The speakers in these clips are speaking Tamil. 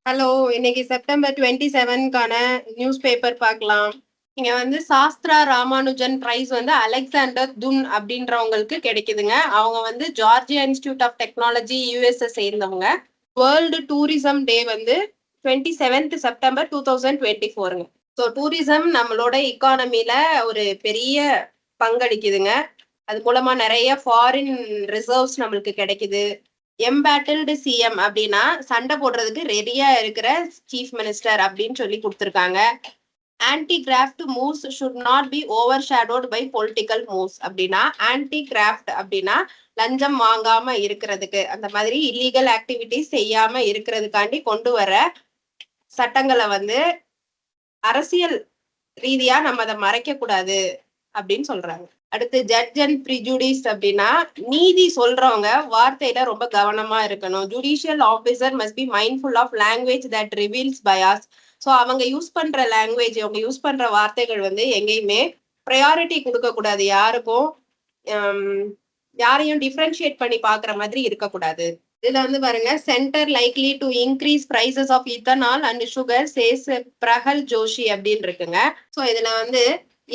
ஹலோ, இன்னைக்கு செப்டம்பர் 27க்கான நியூஸ் பேப்பர் பார்க்கலாம். இங்க வந்து சாஸ்திரா ராமானுஜன் பிரைஸ் வந்து அலெக்சாண்டர் துன் அப்படின்றவங்களுக்கு கிடைக்குதுங்க. அவங்க வந்து Georgia Institute of Technology USA சேர்ந்தவங்க. வேர்ல்டு டூரிசம் டே வந்து 27th செப்டம்பர் 2024ங்க. ஸோ டூரிசம் நம்மளோட இக்கானமில ஒரு பெரிய பங்களிக்குதுங்க. அது மூலமா நிறைய ஃபாரின் ரிசர்வ்ஸ் நம்மளுக்கு கிடைக்குது. எம்பேட்டில்டு சிஎம் அப்படின்னா சண்டை போடுறதுக்கு ரெடியா இருக்கிற சீஃப் மினிஸ்டர் அப்படின்னு சொல்லி கொடுத்துருக்காங்க. Anti graft moves should not be overshadowed by political moves அப்படின்னா ஆன்டி கிராஃப்ட் அப்படின்னா லஞ்சம் வாங்காம இருக்கிறதுக்கு, அந்த மாதிரி இல்லீகல் ஆக்டிவிட்டிஸ் செய்யாம இருக்கிறதுக்காண்டி கொண்டு வர சட்டங்களை வந்து அரசியல் ரீதியா நம்ம அதை மறைக்க கூடாது அப்படின்னு சொல்றாங்க. அடுத்து ஜட்ஜ் அண்ட் ப்ரிஜுடிஸ் அப்படின்னா நீதி சொல்றவங்க வார்த்தையில ரொம்ப கவனமா இருக்கணும். Judicial officer must be mindful of language that reveals bias. So அவங்க யூஸ் பண்ற லாங்குவேஜ், அவங்க யூஸ் பண்ற வார்த்தைகள் வந்து எங்கேயுமே ப்ரையாரிட்டி கொடுக்க கூடாது. யாருக்கும் யாரையும் டிஃபரன்ஷியேட் பண்ணி பாக்குற மாதிரி இருக்கக்கூடாது. இதுல வந்து பாருங்க, centre likely to increase prices of ethanol and sugar says Prahlad Joshi அப்படின்னு இருக்குங்க. ஸோ இதுல வந்து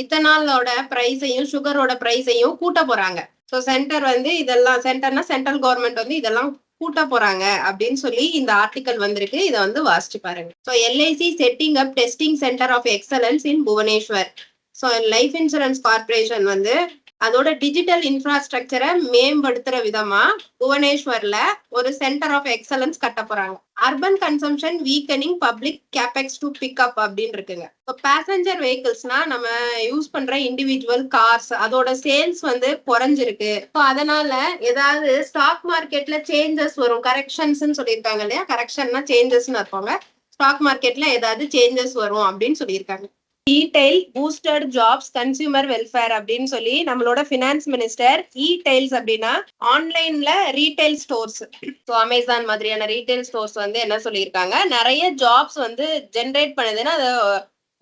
இத்தனாலோட பிரைஸையும் சுகரோட பிரைஸையும் கூட்ட போறாங்க. ஸோ சென்டர் வந்து இதெல்லாம், சென்டர்னா சென்ட்ரல் கவர்மெண்ட் வந்து இதெல்லாம் கூட்ட போறாங்க அப்படின்னு சொல்லி இந்த ஆர்டிக்கல் வந்திருக்கு. இதை வந்து வாசிச்சு பாருங்க. So LIC setting up testing centre of excellence in Bhubaneswar. So life insurance corporation வந்து அதோட டிஜிட்டல் இன்ஃப்ராஸ்ட்ரக்சரை மேம்படுத்துற விதமா புவனேஸ்வர்ல ஒரு சென்டர் ஆஃப் எக்ஸலன்ஸ் கட்ட போறாங்க. Urban consumption weakening public capex to pick up அப்படின்னு இருக்குங்க. இப்போ பேசஞ்சர் வெஹிக்கிள்ஸ்னா நம்ம யூஸ் பண்ற இண்டிவிஜுவல் கார்ஸ், அதோட சேல்ஸ் வந்து குறைஞ்சிருக்கு. ஸோ அதனால ஏதாவது ஸ்டாக் மார்க்கெட்ல சேஞ்சஸ் வரும், கரெக்ஷன்ஸ் சொல்லியிருக்காங்க இல்லையா? கரெக்ஷன்னா சேஞ்சஸ்ன்னு இருப்பாங்க. ஸ்டாக் மார்க்கெட்ல ஏதாவது சேஞ்சஸ் வரும் அப்படின்னு சொல்லியிருக்காங்க. Detail boosted jobs consumer welfare அப்படின்னு சொல்லி நம்மளோட ஃபினான்ஸ் மினிஸ்டர் டெய்ல்ஸ் அப்படின்னா ஆன்லைன்ல ரீட்டைல் ஸ்டோர்ஸ், ஸோ அமேசான் மாதிரியான ரீட்டைல் ஸ்டோர்ஸ் வந்து என்ன சொல்லியிருக்காங்க, நிறைய ஜாப்ஸ் வந்து ஜென்ரேட் பண்ணுதுன்னா அதை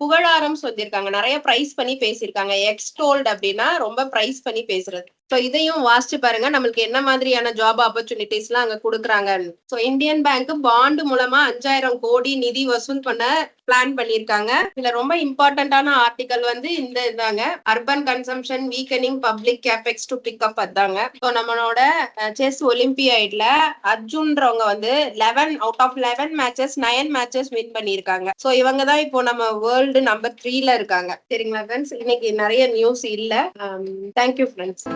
புகழாரம் சொல்லியிருக்காங்க. நிறைய பிரைஸ் பண்ணி பேசியிருக்காங்க. எக்ஸ்டோல்ட் அப்படின்னா ரொம்ப பிரைஸ் பண்ணி பேசுறது. ஸோ இதையும் வாசிச்சு பாருங்க, நம்மளுக்கு என்ன மாதிரியான ஜாப் ஆப்பர்ச்சுனிட்டிஸ் எல்லாம் அங்க கொடுக்குறாங்க. ஸோ இந்தியன் பேங்க் பாண்டு மூலமா 5000 கோடி நிதி வசூல் பண்ண பிளான் பண்ணியிருக்காங்க. இதுல ரொம்ப இம்பார்ட்டன்டான ஆர்டிகல் வந்து இந்த இதாங்க, urban consumption weakening public capex to pick up அதாங்க. ஸோ நம்மளோட செஸ் ஒலிம்பியாட்ல அர்ஜுன்றவங்க வந்து 11 out of 11 matches 9 matches win பண்ணியிருக்காங்க. ஸோ இவங்க தான் இப்போ நம்ம வேர்ல்டு நம்பர் 3ல இருக்காங்க. சரிங்களா ஃப்ரெண்ட்ஸ், இன்னைக்கு நிறைய நியூஸ் இல்ல. Thank you friends.